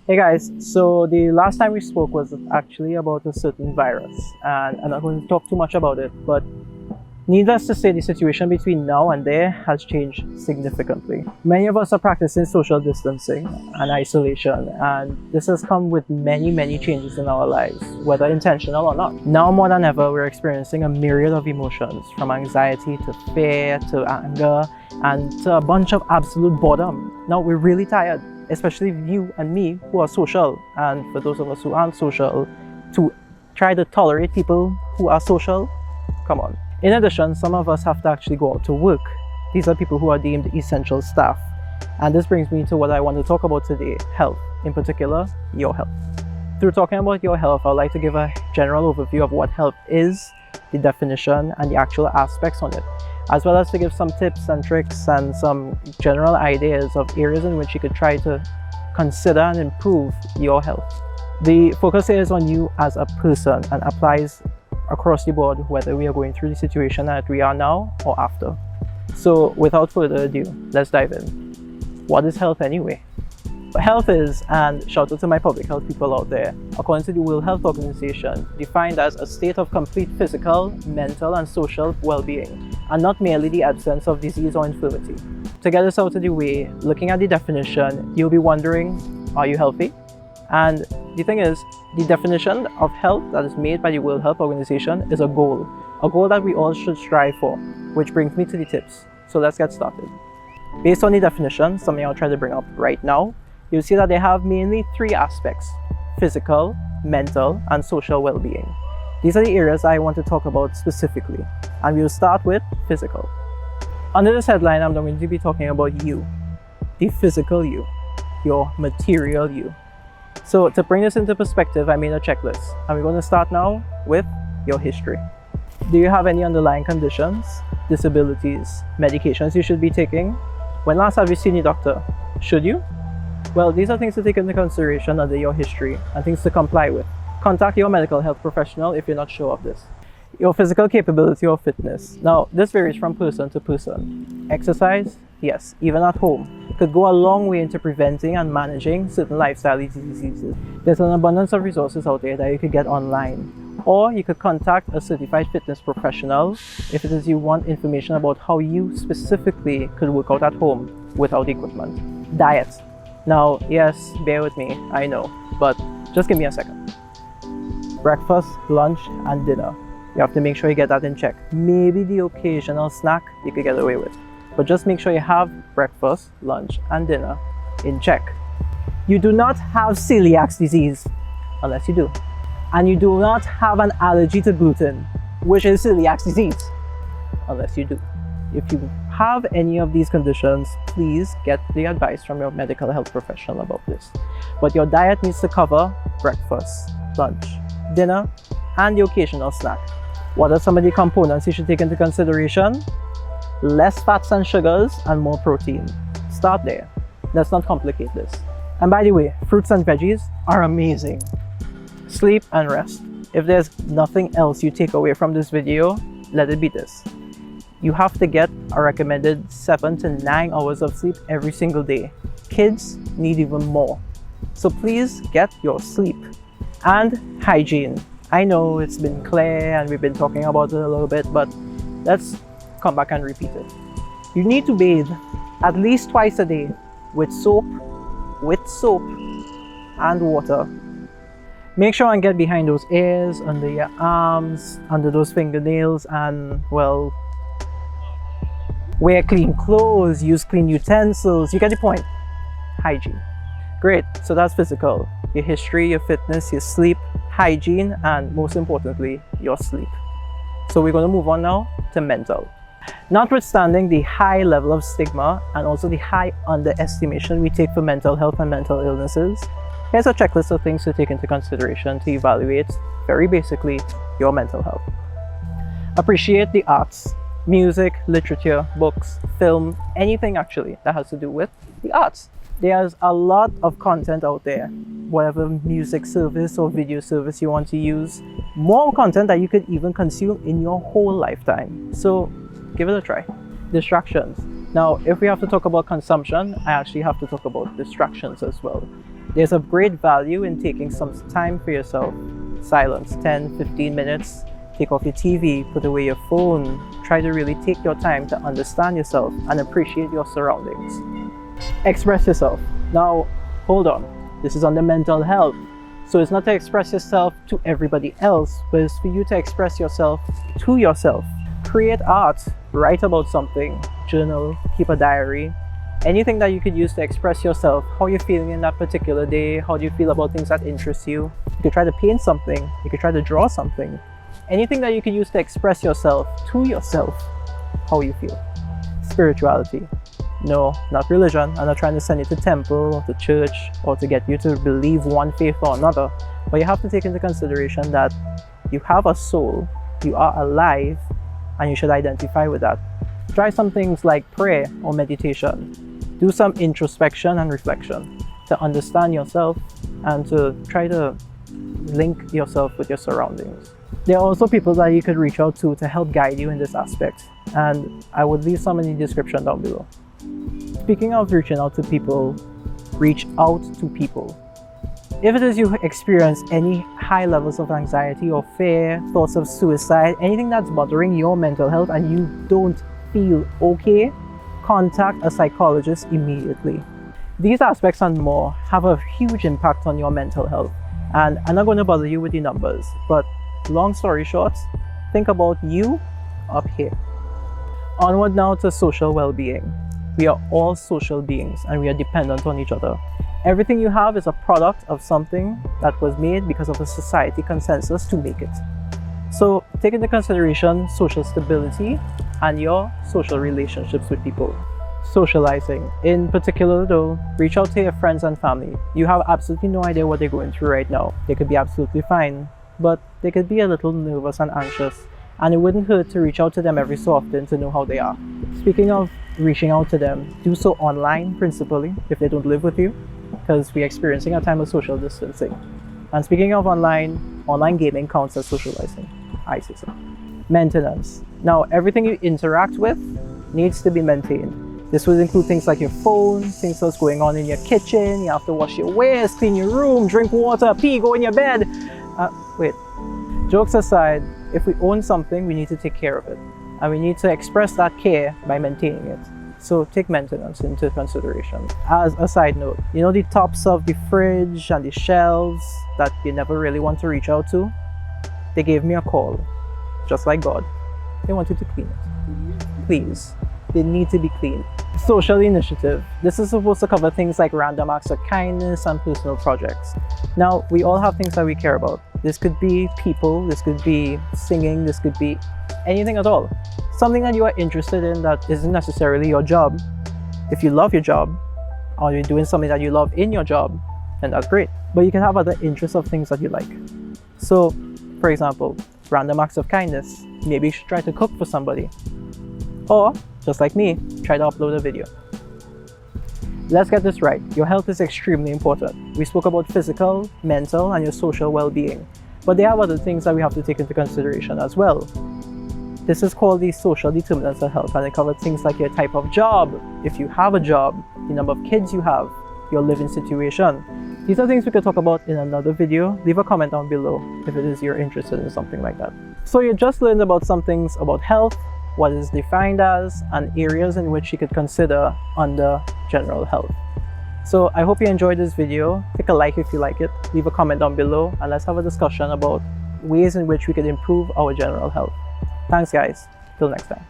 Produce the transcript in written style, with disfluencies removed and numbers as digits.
Hey guys, so the last time we spoke was actually about a certain virus, and I'm not going to talk too much about it, but needless to say, the situation between now and there has changed significantly. Many of us are practicing social distancing and isolation, and this has come with many changes in our lives, whether intentional or not. Now more than ever, we're experiencing a myriad of emotions, from anxiety to fear to anger, and to a bunch of absolute boredom. Now we're really tired, especially you and me who are social, and for those of us who aren't social, to try to tolerate people who are social. Come on. In addition, some of us have to actually go out to work. These are people who are deemed essential staff. And this brings me to what I want to talk about today, health, in particular, your health. Through talking about your health, I'd like to give a general overview of what health is, the definition, and the actual aspects on it, as well as to give some tips and tricks and some general ideas of areas in which you could try to consider and improve your health. The focus here is on you as a person and applies across the board, whether we are going through the situation that we are now or after. So without further ado, let's dive in. What is health anyway? Health is, and shout out to my public health people out there, according to the World Health Organization, defined as a state of complete physical, mental, and social well-being, and not merely the absence of disease or infirmity. To get this out of the way, looking at the definition, you'll be wondering, are you healthy? And the thing is, the definition of health that is made by the World Health Organization is a goal that we all should strive for, which brings me to the tips. So let's get started. Based on the definition, something I'll try to bring up right now, you'll see that they have mainly three aspects: physical, mental, and social well-being. These are the areas I want to talk about specifically, and we'll start with physical. Under this headline, I'm going to be talking about you, the physical you, your material you. So to bring this into perspective, I made a checklist, and we're going to start now with your history. Do you have any underlying conditions, disabilities, medications you should be taking? When last have you seen a doctor? Should you? Well, these are things to take into consideration under your history and things to comply with. Contact your medical health professional if you're not sure of this. Your physical capability or fitness. Now, this varies from person to person. Exercise, yes, even at home, could go a long way into preventing and managing certain lifestyle diseases. There's an abundance of resources out there that you could get online. Or you could contact a certified fitness professional if it is you want information about how you specifically could work out at home without equipment. Diet. Now, yes, bear with me, I know, but just give me a second. Breakfast, lunch, and dinner. You have to make sure you get that in check. Maybe the occasional snack you could get away with, but just make sure you have breakfast, lunch, and dinner in check. You do not have celiac disease, unless you do. And you do not have an allergy to gluten, which is celiac disease, unless you do. If you have any of these conditions, please get the advice from your medical health professional about this. But your diet needs to cover breakfast, lunch, dinner, and the occasional snack. What are some of the components you should take into consideration? Less fats and sugars and more protein. Start there. Let's not complicate this. And by the way, fruits and veggies are amazing. Sleep and rest. If there's nothing else you take away from this video, let it be this. You have to get a recommended 7 to 9 hours of sleep every single day. Kids need even more. So please get your sleep. And hygiene. I know it's been clear and we've been talking about it a little bit, but let's come back and repeat it. You need to bathe at least twice a day with soap and water. Make sure and get behind those ears, under your arms, under those fingernails, and well, wear clean clothes, use clean utensils. You get the point. Hygiene. Great, so that's physical. Your history, your fitness, your sleep, hygiene, and most importantly, your sleep. So we're going to move on now to mental. Notwithstanding the high level of stigma and also the high underestimation we take for mental health and mental illnesses, here's a checklist of things to take into consideration to evaluate, very basically, your mental health. Appreciate the arts. Music, literature, books, film, anything actually that has to do with the arts. There's a lot of content out there, whatever music service or video service you want to use, more content that you could even consume in your whole lifetime. So give it a try. Distractions. Now, if we have to talk about consumption, I actually have to talk about distractions as well. There's a great value in taking some time for yourself. Silence, 10, 15 minutes. Take off your TV, put away your phone. Try to really take your time to understand yourself and appreciate your surroundings. Express yourself. Now, hold on. This is under mental health. So it's not to express yourself to everybody else, but it's for you to express yourself to yourself. Create art, write about something, journal, keep a diary. Anything that you could use to express yourself, how you're feeling in that particular day, how do you feel about things that interest you. You could try to paint something, you could try to draw something. Anything that you could use to express yourself to yourself, how you feel. Spirituality. No, not religion. I'm not trying to send you to temple or to church or to get you to believe one faith or another. But you have to take into consideration that you have a soul, you are alive, and you should identify with that. Try some things like prayer or meditation. Do some introspection and reflection to understand yourself and to try to link yourself with your surroundings. There are also people that you could reach out to help guide you in this aspect, and I would leave some in the description down below. Speaking of reaching out to people, reach out to people. If it is you experience any high levels of anxiety or fear, thoughts of suicide, anything that's bothering your mental health and you don't feel okay, contact a psychologist immediately. These aspects and more have a huge impact on your mental health. And I'm not going to bother you with the numbers, but long story short, think about you up here. Onward now to social well-being. We are all social beings and we are dependent on each other. Everything you have is a product of something that was made because of a society consensus to make it. So take into consideration social stability and your social relationships with people. Socializing. In particular though, reach out to your friends and family. You have absolutely no idea what they're going through right now. They could be absolutely fine, but they could be a little nervous and anxious, and it wouldn't hurt to reach out to them every so often to know how they are. Speaking of reaching out to them, do so online principally if they don't live with you, because we're experiencing a time of social distancing. And speaking of online gaming counts as socializing, I say so. Maintenance. Now, everything you interact with needs to be maintained. This would include things like your phone, things that's going on in your kitchen, you have to wash your wares, clean your room, drink water, pee, go in your bed. Wait, jokes aside, if we own something, we need to take care of it. And we need to express that care by maintaining it. So take maintenance into consideration. As a side note, you know the tops of the fridge and the shelves that you never really want to reach out to? They gave me a call, just like God. They wanted to clean it. Please, they need to be cleaned. Social initiative. This is supposed to cover things like random acts of kindness and personal projects. Now, we all have things that we care about. This could be people, this could be singing, this could be anything at all. Something that you are interested in that isn't necessarily your job. If you love your job, or you're doing something that you love in your job, then that's great. But you can have other interests of things that you like. So, for example, random acts of kindness. Maybe you should try to cook for somebody. Or, just like me, try to upload a video. Let's get this right. Your health is extremely important. We spoke about physical, mental, and your social well-being. But there are other things that we have to take into consideration as well. This is called the social determinants of health, and it covers things like your type of job, if you have a job, the number of kids you have, your living situation. These are things we could talk about in another video. Leave a comment down below if it is you're interested in something like that. So you just learned about some things about health, what is defined as, and areas in which you could consider under general health. So I hope you enjoyed this video. Take a like if you like it, leave a comment down below, and let's have a discussion about ways in which we could improve our general health. Thanks guys, till next time.